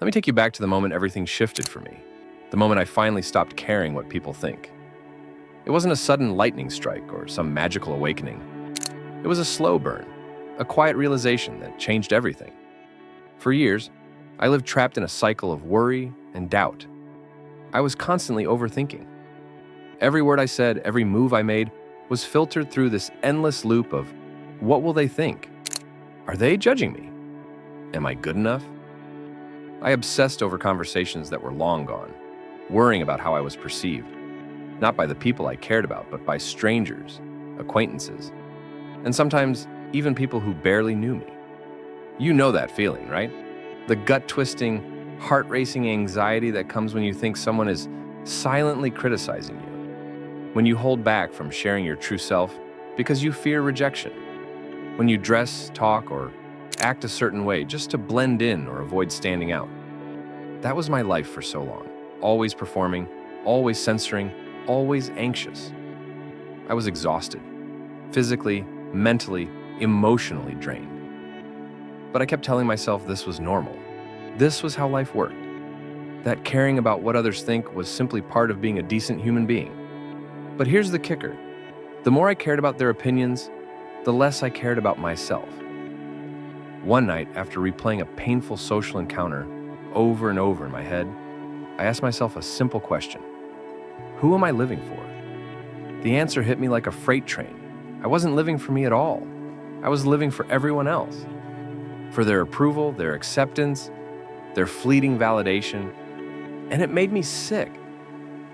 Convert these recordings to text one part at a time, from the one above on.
Let me take you back to the moment everything shifted for me, the moment I finally stopped caring what people think. It wasn't a sudden lightning strike or some magical awakening. It was a slow burn, a quiet realization that changed everything. For years, I lived trapped in a cycle of worry and doubt. I was constantly overthinking. Every word I said, every move I made was filtered through this endless loop of, what will they think? Are they judging me? Am I good enough? I obsessed over conversations that were long gone, worrying about how I was perceived, not by the people I cared about, but by strangers, acquaintances, and sometimes even people who barely knew me. You know that feeling, right? The gut-twisting, heart-racing anxiety that comes when you think someone is silently criticizing you, when you hold back from sharing your true self because you fear rejection, when you dress, talk, or act a certain way just to blend in or avoid standing out. That was my life for so long, always performing, always censoring, always anxious. I was exhausted, physically, mentally, emotionally drained. But I kept telling myself this was normal. This was how life worked. That caring about what others think was simply part of being a decent human being. But here's the kicker. The more I cared about their opinions, the less I cared about myself. One night, after replaying a painful social encounter over and over in my head, I asked myself a simple question. Who am I living for? The answer hit me like a freight train. I wasn't living for me at all. I was living for everyone else. For their approval, their acceptance, their fleeting validation. And it made me sick.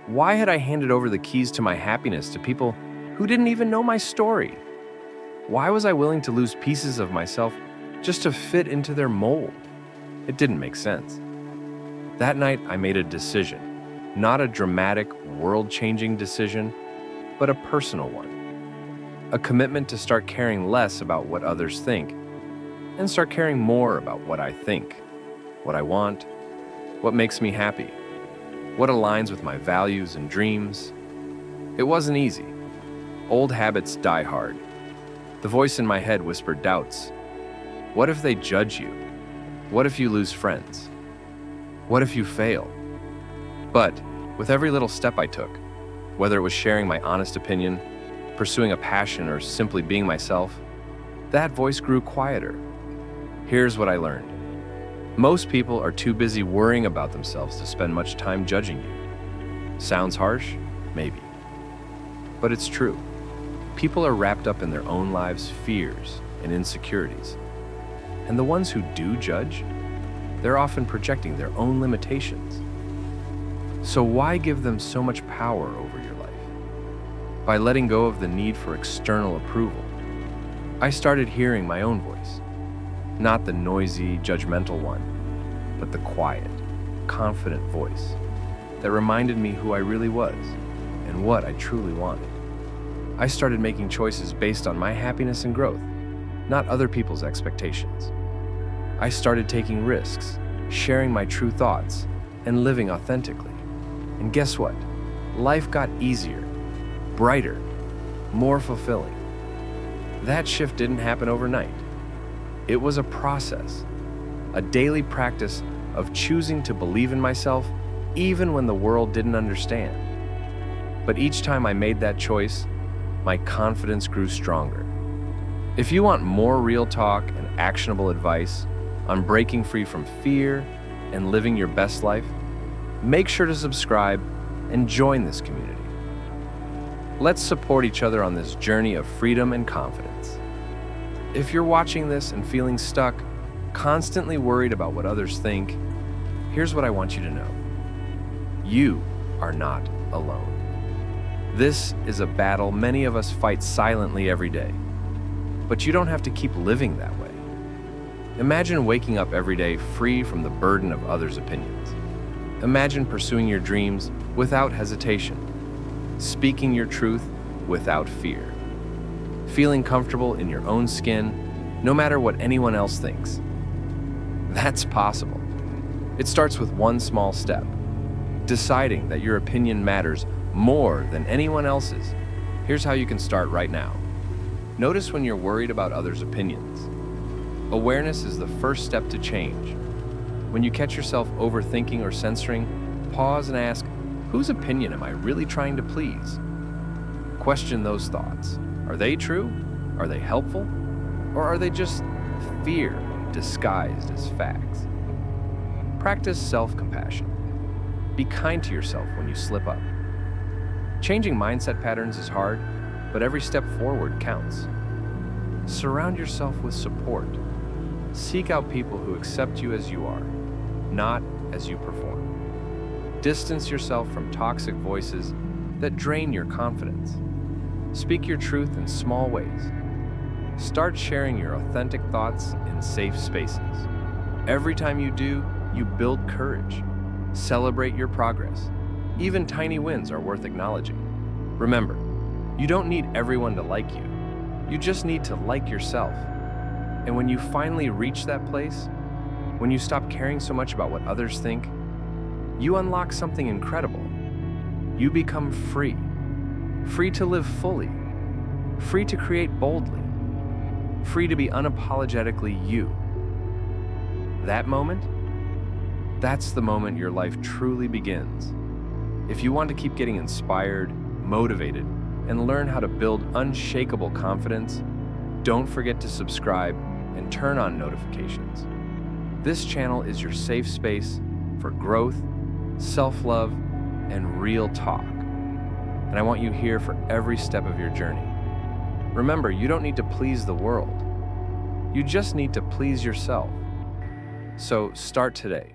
Why had I handed over the keys to my happiness to people who didn't even know my story? Why was I willing to lose pieces of myself just to fit into their mold? It didn't make sense. That night, I made a decision, not a dramatic, world-changing decision, but a personal one. A commitment to start caring less about what others think and start caring more about what I think, what I want, what makes me happy, what aligns with my values and dreams. It wasn't easy. Old habits die hard. The voice in my head whispered doubts. What if they judge you? What if you lose friends? What if you fail? But with every little step I took, whether it was sharing my honest opinion, pursuing a passion, or simply being myself, that voice grew quieter. Here's what I learned. Most people are too busy worrying about themselves to spend much time judging you. Sounds harsh? Maybe. But it's true. People are wrapped up in their own lives' fears and insecurities. And the ones who do judge, they're often projecting their own limitations. So why give them so much power over your life? By letting go of the need for external approval, I started hearing my own voice. Not the noisy, judgmental one, but the quiet, confident voice that reminded me who I really was and what I truly wanted. I started making choices based on my happiness and growth, not other people's expectations. I started taking risks, sharing my true thoughts, and living authentically. And guess what? Life got easier, brighter, more fulfilling. That shift didn't happen overnight. It was a process, a daily practice of choosing to believe in myself even when the world didn't understand. But each time I made that choice, my confidence grew stronger. If you want more real talk and actionable advice on breaking free from fear and living your best life, make sure to subscribe and join this community. Let's support each other on this journey of freedom and confidence. If you're watching this and feeling stuck, constantly worried about what others think, here's what I want you to know. You are not alone. This is a battle many of us fight silently every day. But you don't have to keep living that way. Imagine waking up every day free from the burden of others' opinions. Imagine pursuing your dreams without hesitation, speaking your truth without fear, feeling comfortable in your own skin, no matter what anyone else thinks. That's possible. It starts with one small step, deciding that your opinion matters more than anyone else's. Here's how you can start right now. Notice when you're worried about others' opinions. Awareness is the first step to change. When you catch yourself overthinking or censoring, pause and ask, whose opinion am I really trying to please? Question those thoughts. Are they true? Are they helpful? Or are they just fear disguised as facts? Practice self-compassion. Be kind to yourself when you slip up. Changing mindset patterns is hard, but every step forward counts. Surround yourself with support. Seek out people who accept you as you are, not as you perform. Distance yourself from toxic voices that drain your confidence. Speak your truth in small ways. Start sharing your authentic thoughts in safe spaces. Every time you do, you build courage. Celebrate your progress. Even tiny wins are worth acknowledging. Remember, you don't need everyone to like you. You just need to like yourself. And when you finally reach that place, when you stop caring so much about what others think, you unlock something incredible. You become free. Free to live fully. Free to create boldly. Free to be unapologetically you. That moment, that's the moment your life truly begins. If you want to keep getting inspired, motivated, and learn how to build unshakable confidence, don't forget to subscribe and turn on notifications. This channel is your safe space for growth, self-love, and real talk. And I want you here for every step of your journey. Remember, you don't need to please the world. You just need to please yourself. So start today.